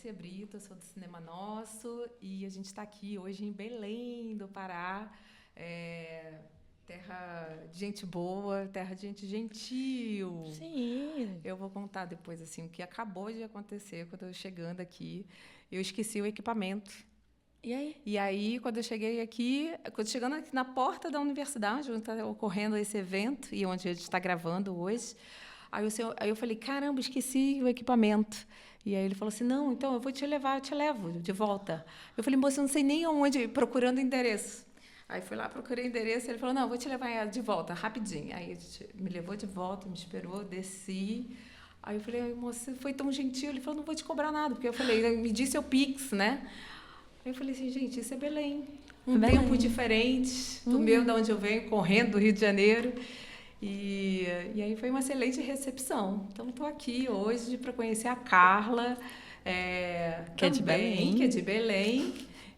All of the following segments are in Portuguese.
Márcia Brito, sou do Cinema Nosso e a gente está aqui hoje em Belém do Pará, terra de gente boa, terra de gente gentil. Sim. Eu vou contar depois assim o que acabou de acontecer quando eu chegando aqui. Eu esqueci o equipamento. E aí? E aí, quando eu cheguei aqui, chegando aqui na porta da universidade, onde está ocorrendo esse evento e onde a gente está gravando hoje, aí eu falei, caramba, esqueci o equipamento. E aí ele falou assim, não, então eu vou te levar, eu te levo de volta. Eu falei, moça, eu não sei nem aonde, procurando endereço. Aí fui lá, procurei endereço, ele falou, não, eu vou te levar de volta, rapidinho. Aí me levou de volta, me esperou, desci. Aí eu falei, moça, você foi tão gentil. Ele falou, não vou te cobrar nada, porque eu falei, me disse o Pix, né? Aí eu falei assim, gente, isso é Belém. Um Belém. tempo diferente do meu, de onde eu venho, correndo do Rio de Janeiro. E aí foi uma excelente recepção. Então, estou aqui hoje para conhecer a Carla, Que é de Belém. que é de Belém.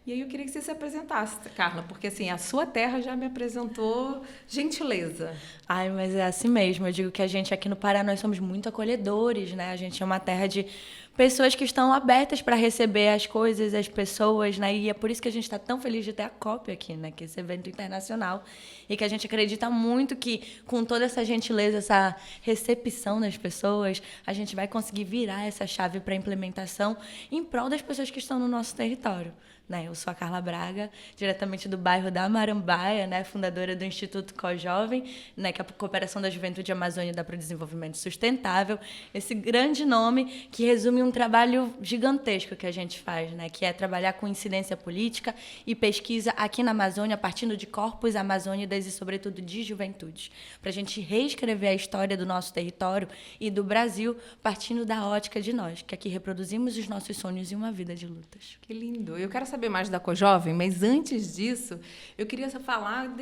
E aí eu queria que você se apresentasse, Carla, porque assim, a sua terra já me apresentou gentileza. Ai, mas é assim mesmo. Eu digo que a gente aqui no Pará, nós somos muito acolhedores, né? A gente é uma terra de pessoas que estão abertas para receber as coisas, as pessoas, né? E é por isso que a gente está tão feliz de ter a COP aqui, né? Que é esse evento internacional. E que a gente acredita muito que com toda essa gentileza, essa recepção das pessoas, a gente vai conseguir virar essa chave para a implementação em prol das pessoas que estão no nosso território. Né? Eu sou a Carla Braga, diretamente do bairro da Marambaia, né? Fundadora do Instituto COJovem, né? Que é a Cooperação da Juventude Amazônia dá para o Desenvolvimento Sustentável. Esse grande nome que resume um trabalho gigantesco que a gente faz, né? Que é trabalhar com incidência política e pesquisa aqui na Amazônia, partindo de corpos amazônidas e, sobretudo, de juventudes. Para a gente reescrever a história do nosso território e do Brasil, partindo da ótica de nós, que aqui reproduzimos os nossos sonhos e uma vida de lutas. Que lindo. Eu quero saber mais da COJovem, mas antes disso, eu queria falar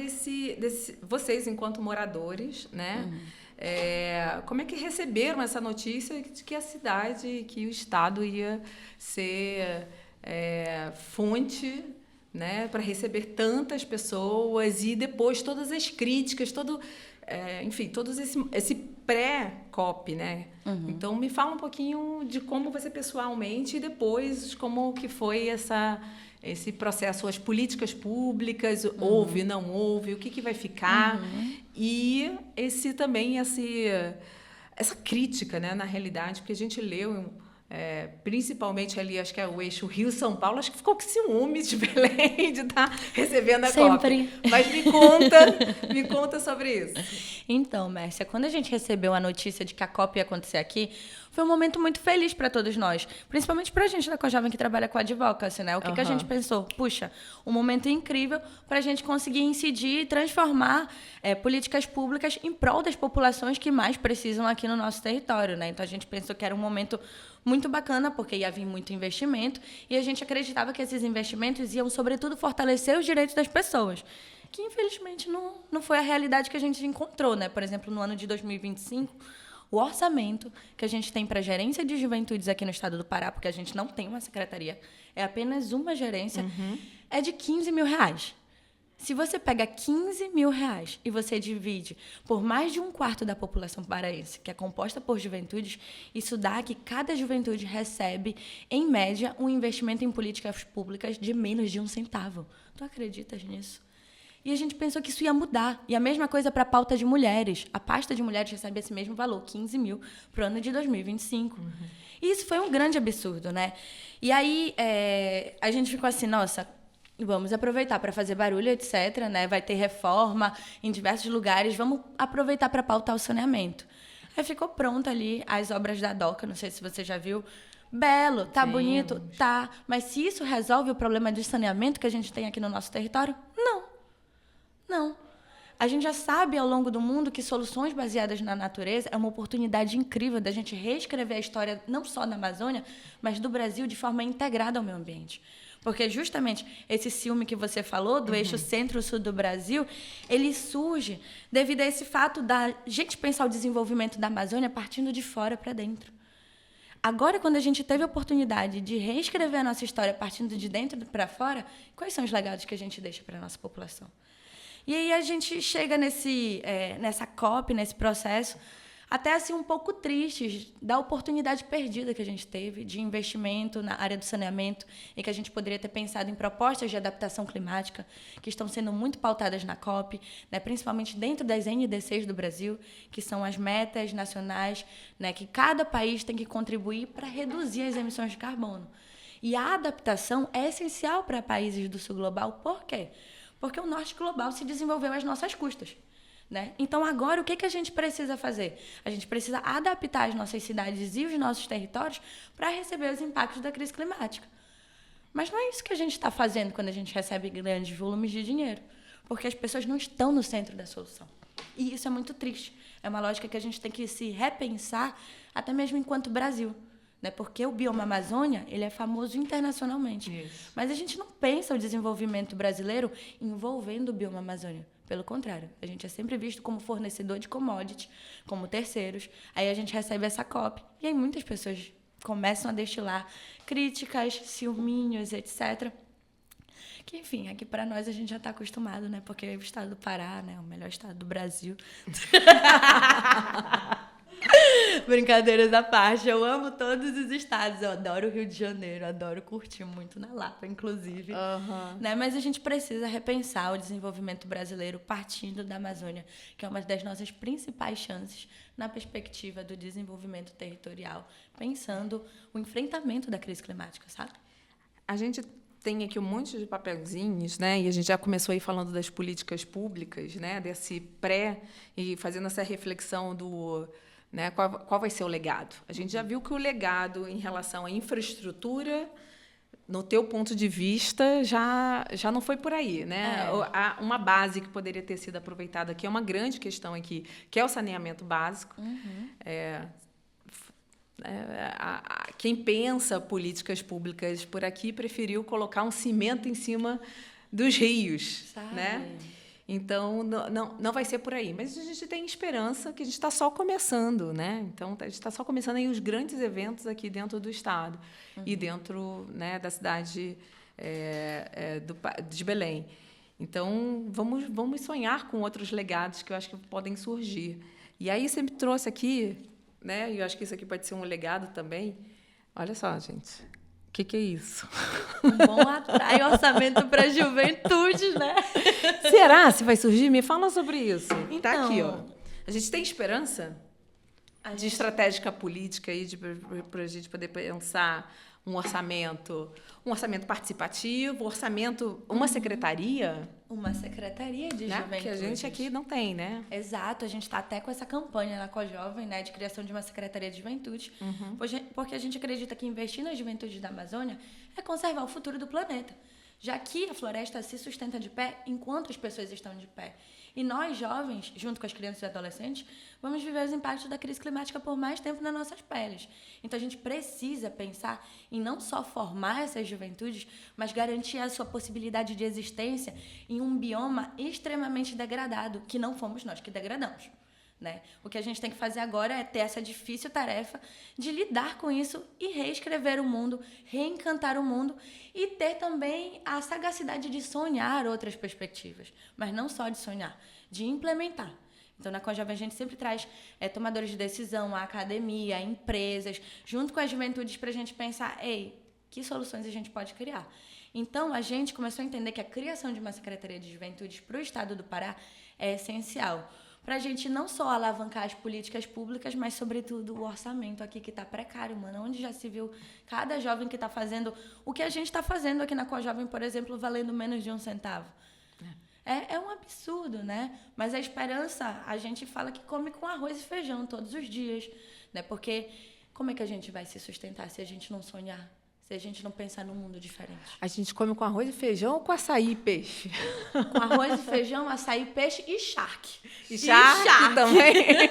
vocês enquanto moradores, né? Como é que receberam essa notícia de que a cidade, que o estado ia ser fonte, né, para receber tantas pessoas e depois todas as críticas, enfim, todos esse pré-COP, né? Então, me fala um pouquinho de como você pessoalmente e depois como que foi esse processo, as políticas públicas, houve, não houve, o que vai ficar e essa crítica, né, na realidade, porque a gente leu principalmente ali, acho que é o eixo Rio-São Paulo, acho que ficou com ciúme de Belém de estar recebendo a Sempre. COP. Mas me conta sobre isso. Então, Mércia, quando a gente recebeu a notícia de que a COP ia acontecer aqui, foi um momento muito feliz para todos nós, principalmente para a gente da COJovem que trabalha com advocacy, né? O que a gente pensou? Puxa, um momento incrível para a gente conseguir incidir e transformar políticas públicas em prol das populações que mais precisam aqui no nosso território, né? Então, a gente pensou que era um momento muito bacana, porque ia vir muito investimento, e a gente acreditava que esses investimentos iam, sobretudo, fortalecer os direitos das pessoas, que, infelizmente, não foi a realidade que a gente encontrou, né? Por exemplo, no ano de 2025, o orçamento que a gente tem para a gerência de juventudes aqui no estado do Pará, porque a gente não tem uma secretaria, é apenas uma gerência, é de R$15 mil. Se você pega R$15 mil e você divide por mais de um quarto da população paraense, que é composta por juventudes, isso dá que cada juventude recebe, em média, um investimento em políticas públicas de menos de R$0,01. Tu acreditas nisso? E a gente pensou que isso ia mudar. E a mesma coisa para a pauta de mulheres. A pasta de mulheres recebe esse mesmo valor, R$15 mil, para o ano de 2025. E isso foi um grande absurdo, né? E aí a gente ficou assim, nossa, vamos aproveitar para fazer barulho, etc., né? Vai ter reforma em diversos lugares, vamos aproveitar para pautar o saneamento. Aí ficou pronta ali as obras da DOCA, não sei se você já viu. Belo, tá bonito? Tá. Mas se isso resolve o problema de saneamento que a gente tem aqui no nosso território? Não. A gente já sabe ao longo do mundo que soluções baseadas na natureza é uma oportunidade incrível da gente reescrever a história não só da Amazônia, mas do Brasil de forma integrada ao meio ambiente. Porque justamente esse ciúme que você falou, do eixo centro-sul do Brasil, ele surge devido a esse fato da gente pensar o desenvolvimento da Amazônia partindo de fora para dentro. Agora, quando a gente teve a oportunidade de reescrever a nossa história partindo de dentro para fora, quais são os legados que a gente deixa para a nossa população? E aí a gente chega nessa COP, nesse processo, até assim um pouco tristes da oportunidade perdida que a gente teve de investimento na área do saneamento e que a gente poderia ter pensado em propostas de adaptação climática que estão sendo muito pautadas na COP, né, principalmente dentro das NDCs do Brasil, que são as metas nacionais, né, que cada país tem que contribuir para reduzir as emissões de carbono. E a adaptação é essencial para países do sul global. Por quê? Porque o norte global se desenvolveu às nossas custas. Né? Então, agora, o que a gente precisa fazer? A gente precisa adaptar as nossas cidades e os nossos territórios para receber os impactos da crise climática. Mas não é isso que a gente está fazendo quando a gente recebe grandes volumes de dinheiro, porque as pessoas não estão no centro da solução. E isso é muito triste. É uma lógica que a gente tem que se repensar, até mesmo enquanto Brasil. Né? Porque o bioma Amazônia ele é famoso internacionalmente. Isso. Mas a gente não pensa o desenvolvimento brasileiro envolvendo o bioma Amazônia. Pelo contrário, a gente é sempre visto como fornecedor de commodity, como terceiros. Aí a gente recebe essa COP. E aí muitas pessoas começam a destilar críticas, ciúminhos, etc. Que, enfim, aqui para nós a gente já está acostumado, né? Porque o estado do Pará, né? O melhor estado do Brasil. Brincadeiras à parte, eu amo todos os estados, eu adoro o Rio de Janeiro, adoro curtir muito na Lapa, inclusive. Né? Mas a gente precisa repensar o desenvolvimento brasileiro partindo da Amazônia, que é uma das nossas principais chances na perspectiva do desenvolvimento territorial, pensando o enfrentamento da crise climática, sabe? A gente tem aqui um monte de papelzinhos, né? E a gente já começou aí falando das políticas públicas, né? Desse e fazendo essa reflexão do... Né? Qual vai ser o legado? A gente já viu que o legado em relação à infraestrutura, no teu ponto de vista, já não foi por aí. Né? Há uma base que poderia ter sido aproveitada aqui, é uma grande questão aqui, que é o saneamento básico. Quem pensa políticas públicas por aqui preferiu colocar um cimento em cima dos rios. Sabe? Né? Então, não vai ser por aí. Mas a gente tem esperança que a gente está só começando, né? Então, a gente está só começando aí os grandes eventos aqui dentro do estado e dentro, né, da cidade de Belém. Então, vamos sonhar com outros legados que eu acho que podem surgir. E aí, você me trouxe aqui, né? E eu acho que isso aqui pode ser um legado também. Olha só, gente. O que é isso? Um bom atrai orçamento para a juventude, né? Será se vai surgir? Me fala sobre isso. Então, tá aqui, ó. A gente tem esperança de estratégica política aí para a gente poder pensar um orçamento participativo, uma secretaria. Uma secretaria de juventude. Que a gente aqui não tem, né? Exato, a gente está até com essa campanha na COJovem, né, de criação de uma secretaria de juventude, porque a gente acredita que investir na juventude da Amazônia é conservar o futuro do planeta, já que a floresta se sustenta de pé enquanto as pessoas estão de pé. E nós, jovens, junto com as crianças e adolescentes, vamos viver os impactos da crise climática por mais tempo nas nossas peles. Então, a gente precisa pensar em não só formar essas juventudes, mas garantir a sua possibilidade de existência em um bioma extremamente degradado, que não fomos nós que degradamos. Né? O que a gente tem que fazer agora é ter essa difícil tarefa de lidar com isso e reescrever o mundo, reencantar o mundo e ter também a sagacidade de sonhar outras perspectivas, mas não só de sonhar, de implementar. Então, na COJovem, a gente sempre traz tomadores de decisão, a academia, empresas, junto com as juventudes para a gente pensar, que soluções a gente pode criar? Então, a gente começou a entender que a criação de uma Secretaria de Juventudes para o Estado do Pará é essencial, para a gente não só alavancar as políticas públicas, mas, sobretudo, o orçamento aqui que está precário, mano. Onde já se viu cada jovem que está fazendo o que a gente está fazendo aqui na COJovem, por exemplo, valendo menos de 1 centavo. É um absurdo, né? Mas a esperança, a gente fala que come com arroz e feijão todos os dias, né? Porque como é que a gente vai se sustentar se a gente não sonhar? Se a gente não pensar num mundo diferente. A gente come com arroz e feijão ou com açaí e peixe? Com arroz e feijão, açaí, peixe e charque. E charque também.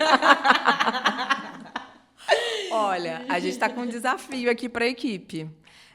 Olha, a gente está com um desafio aqui para a equipe.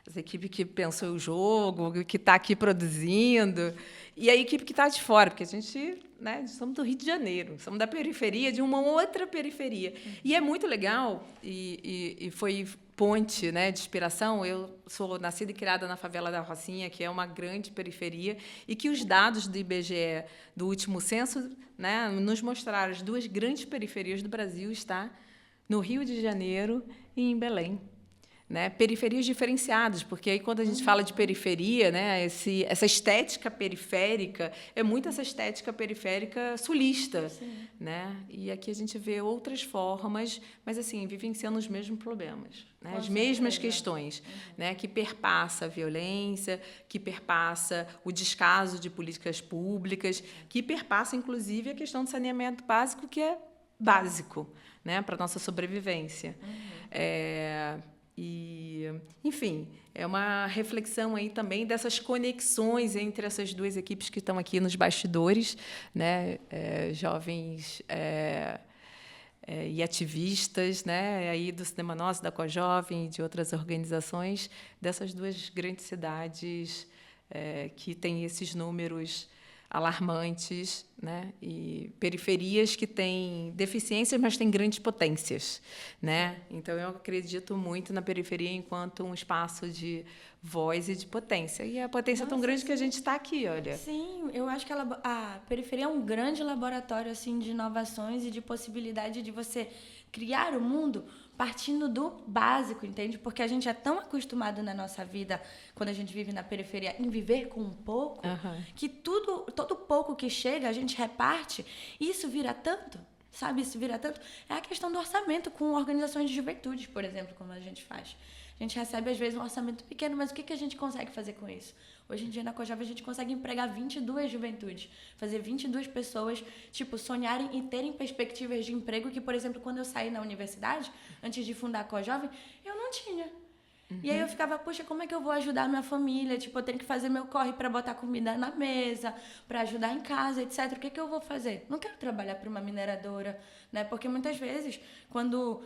Essa equipe que pensou o jogo, que está aqui produzindo, e a equipe que está de fora, porque a gente, né, somos do Rio de Janeiro, somos da periferia, de uma outra periferia. E é muito legal, e foi ponte, né, de inspiração. Eu sou nascida e criada na favela da Rocinha, que é uma grande periferia, e que os dados do IBGE do último censo, né, nos mostraram as 2 grandes periferias do Brasil está no Rio de Janeiro e em Belém. Né, periferias diferenciadas, porque aí quando a gente fala de periferia, né, essa estética periférica é muito essa estética periférica sulista, né? E aqui a gente vê outras formas, mas assim vivenciando os mesmos problemas, né, as mesmas questões, né, que perpassa a violência, que perpassa o descaso de políticas públicas, que perpassa inclusive a questão do saneamento básico, que é básico, né, para a nossa sobrevivência. Enfim, é uma reflexão aí também dessas conexões entre essas 2 equipes que estão aqui nos bastidores, né? Jovens e ativistas, né? Aí do Cinema Nosso, da Cojovem e de outras organizações, dessas 2 grandes cidades que têm esses números alarmantes, né? E periferias que têm deficiências, mas têm grandes potências, né? Então, eu acredito muito na periferia enquanto um espaço de voz e de potência. E a potência é tão grande que a gente está aqui, olha. Sim, eu acho que a periferia é um grande laboratório assim, de inovações e de possibilidade de você criar o mundo partindo do básico, entende? Porque a gente é tão acostumado na nossa vida, quando a gente vive na periferia, em viver com um pouco, que todo pouco que chega, a gente reparte, e isso vira tanto, sabe? Isso vira tanto. É a questão do orçamento com organizações de juventude, por exemplo, como a gente faz. A gente recebe, às vezes, um orçamento pequeno, mas o que a gente consegue fazer com isso? Hoje em dia, na Cojovem, a gente consegue empregar 22 juventudes, fazer 22 pessoas, sonharem e terem perspectivas de emprego que, por exemplo, quando eu saí na universidade, antes de fundar a Cojovem, eu não tinha. E aí eu ficava, poxa, como é que eu vou ajudar a minha família? Eu tenho que fazer meu corre para botar comida na mesa, para ajudar em casa, etc. O que eu vou fazer? Não quero trabalhar para uma mineradora, né? Porque muitas vezes, quando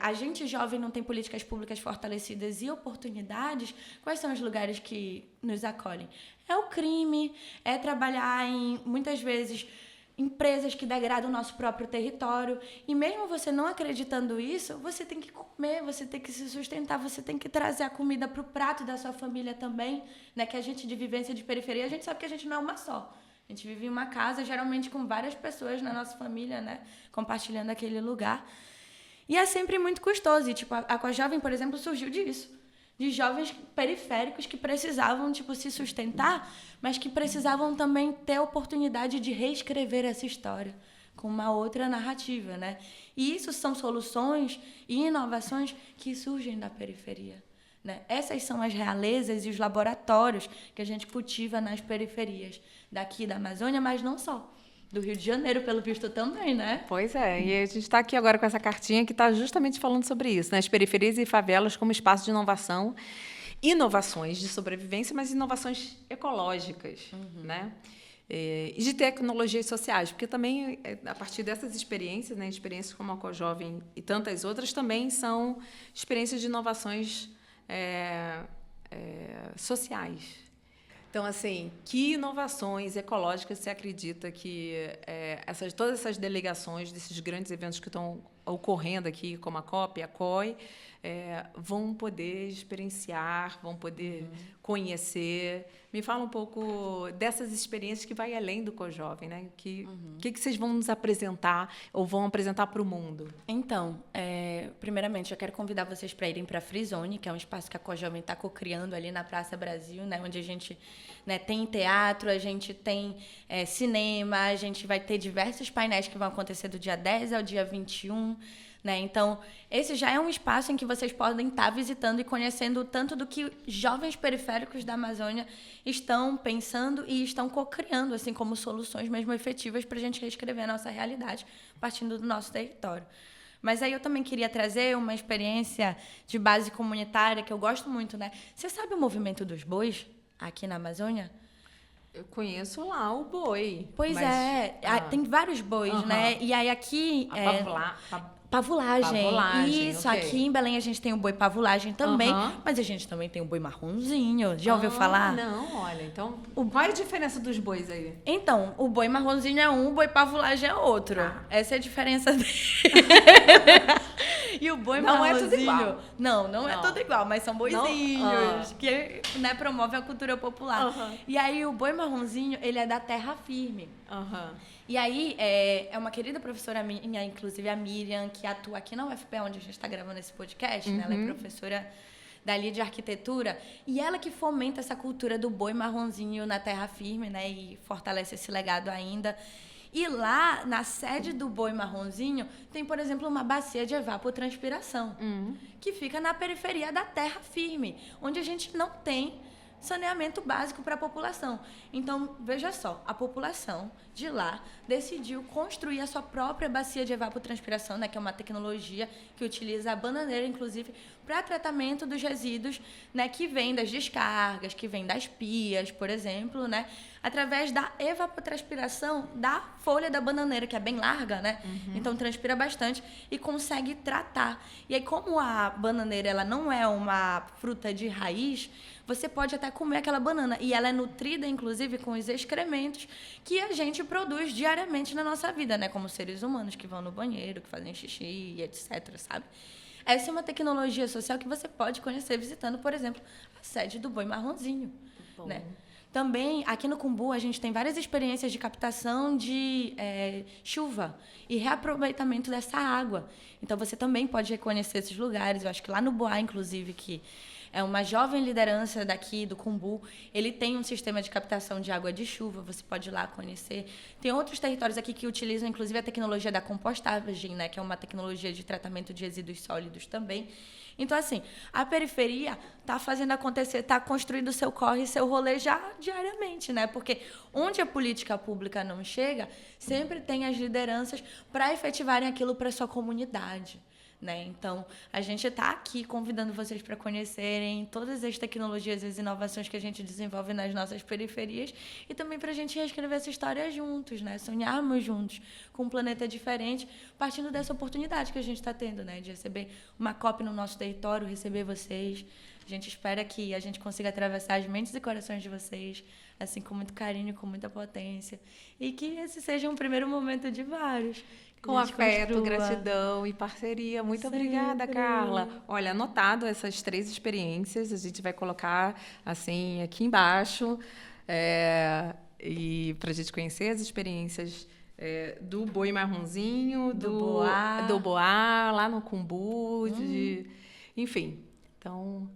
a gente jovem não tem políticas públicas fortalecidas e oportunidades, quais são os lugares que nos acolhem? É o crime, é trabalhar em, muitas vezes, empresas que degradam o nosso próprio território. E mesmo você não acreditando isso, você tem que comer, você tem que se sustentar, você tem que trazer a comida para o prato da sua família também, né? Que a gente de vivência de periferia, a gente sabe que a gente não é uma só. A gente vive em uma casa, geralmente com várias pessoas na nossa família, né? Compartilhando aquele lugar. E é sempre muito custoso. E, a Cojovem, por exemplo, surgiu disso. De jovens periféricos que precisavam, se sustentar, mas que precisavam também ter a oportunidade de reescrever essa história com uma outra narrativa, né? E isso são soluções e inovações que surgem da periferia, né? Essas são as realezas e os laboratórios que a gente cultiva nas periferias daqui da Amazônia, mas não só. Do Rio de Janeiro, pelo visto, também, né? Pois é, e a gente está aqui agora com essa cartinha que está justamente falando sobre isso, né? As periferias e favelas como espaço de inovação, inovações de sobrevivência, mas inovações ecológicas, né? E de tecnologias sociais, porque também, a partir dessas experiências, né, experiências como a Cojovem e tantas outras, também são experiências de inovações sociais. Então, assim, que inovações ecológicas você acredita que todas essas delegações desses grandes eventos que estão ocorrendo aqui, como a COP e a COI, vão poder experienciar, vão poder conhecer? Me fala um pouco dessas experiências que vai além do Cojovem, né? Que vocês vão nos apresentar ou vão apresentar para o mundo? Então, primeiramente, eu quero convidar vocês para irem para a Free Zone, que é um espaço que a Cojovem está co-criando ali na Praça Brasil, né? Onde a gente, né, tem teatro, a gente tem cinema, a gente vai ter diversos painéis que vão acontecer do dia 10 ao dia 21, né? Então, esse já é um espaço em que vocês podem estar visitando e conhecendo tanto do que jovens periféricos da Amazônia estão pensando e estão co-criando, assim, como soluções mesmo efetivas para a gente reescrever a nossa realidade, partindo do nosso território. Mas aí eu também queria trazer uma experiência de base comunitária que eu gosto muito, né? Você sabe o movimento dos bois aqui na Amazônia? Eu conheço lá o boi. Pois tem vários bois, né? E aí aqui... Pavulagem. Isso, okay. Aqui em Belém a gente tem o boi pavulagem também, mas a gente também tem o boi marronzinho. Já ouviu falar? Não, olha, então... Qual é a diferença dos bois aí? Então, o boi marronzinho é um, o boi pavulagem é outro. Essa é a diferença dele. E o boi não marronzinho... é tudo igual. Não é tudo igual, mas são boizinhos que, né, promovem a cultura popular. E aí o boi marronzinho, ele é da terra firme. E aí é uma querida professora minha, inclusive a Miriam, que atua aqui na UFPE, onde a gente está gravando esse podcast, né? Ela é professora dali de arquitetura, e ela que fomenta essa cultura do boi marronzinho na terra firme, né, e fortalece esse legado ainda. E lá, na sede do boi marronzinho, tem, por exemplo, uma bacia de evapotranspiração, que fica na periferia da terra firme, onde a gente não tem saneamento básico para a população. Então, veja só, a população de lá decidiu construir a sua própria bacia de evapotranspiração, né, que é uma tecnologia que utiliza a bananeira, inclusive, para tratamento dos resíduos, né, que vêm das descargas, que vêm das pias, por exemplo, né, através da evapotranspiração da folha da bananeira, que é bem larga, né? Então transpira bastante e consegue tratar. E aí, como a bananeira ela não é uma fruta de raiz, você pode até comer aquela banana. E ela é nutrida, inclusive, com os excrementos que a gente produz diariamente na nossa vida, né? Como seres humanos que vão no banheiro, que fazem xixi, etc, sabe? Essa é uma tecnologia social que você pode conhecer visitando, por exemplo, a sede do Boi Marronzinho, né? Também, aqui no Cumbu, a gente tem várias experiências de captação de chuva e reaproveitamento dessa água. Então, você também pode reconhecer esses lugares. Eu acho que lá no Boá, inclusive, que é uma jovem liderança daqui do Cumbu, ele tem um sistema de captação de água de chuva, você pode ir lá conhecer. Tem outros territórios aqui que utilizam, inclusive, a tecnologia da compostagem, né, que é uma tecnologia de tratamento de resíduos sólidos também. Então, assim, a periferia está fazendo acontecer, está construindo o seu corre e seu rolê já diariamente, né? Porque onde a política pública não chega, sempre tem as lideranças para efetivarem aquilo para a sua comunidade, né? Então, a gente está aqui convidando vocês para conhecerem todas as tecnologias e as inovações que a gente desenvolve nas nossas periferias e também para a gente reescrever essa história juntos, né? Sonharmos juntos com um planeta diferente, partindo dessa oportunidade que a gente está tendo, né? De receber uma COP no nosso território, receber vocês. A gente espera que a gente consiga atravessar as mentes e corações de vocês, assim, com muito carinho, com muita potência. E que esse seja um primeiro momento de vários. Com afeto, gratidão e parceria. Muito obrigada, Carla. Olha, anotado essas 3 experiências, a gente vai colocar assim aqui embaixo, e para a gente conhecer as experiências do Boi Marronzinho, do Boá, lá no Cumbu, enfim. Então,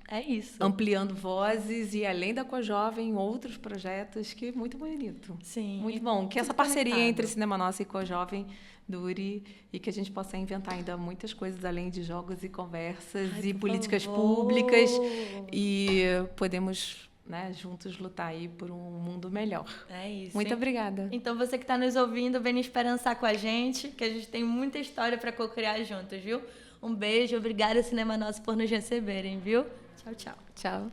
é isso. Ampliando vozes e além da Cojovem, outros projetos que muito bonito. Sim. Muito bom. Que essa parceria entre Cinema Nossa e Cojovem dure e que a gente possa inventar ainda muitas coisas além de jogos e conversas e políticas públicas e podemos, né, juntos lutar aí por um mundo melhor. É isso. Muito obrigada. Então, você que está nos ouvindo, vem esperançar com a gente, que a gente tem muita história para co-criar juntos, viu? Um beijo, obrigada, Cinema Nosso, por nos receberem, viu? Tchau, tchau. Tchau.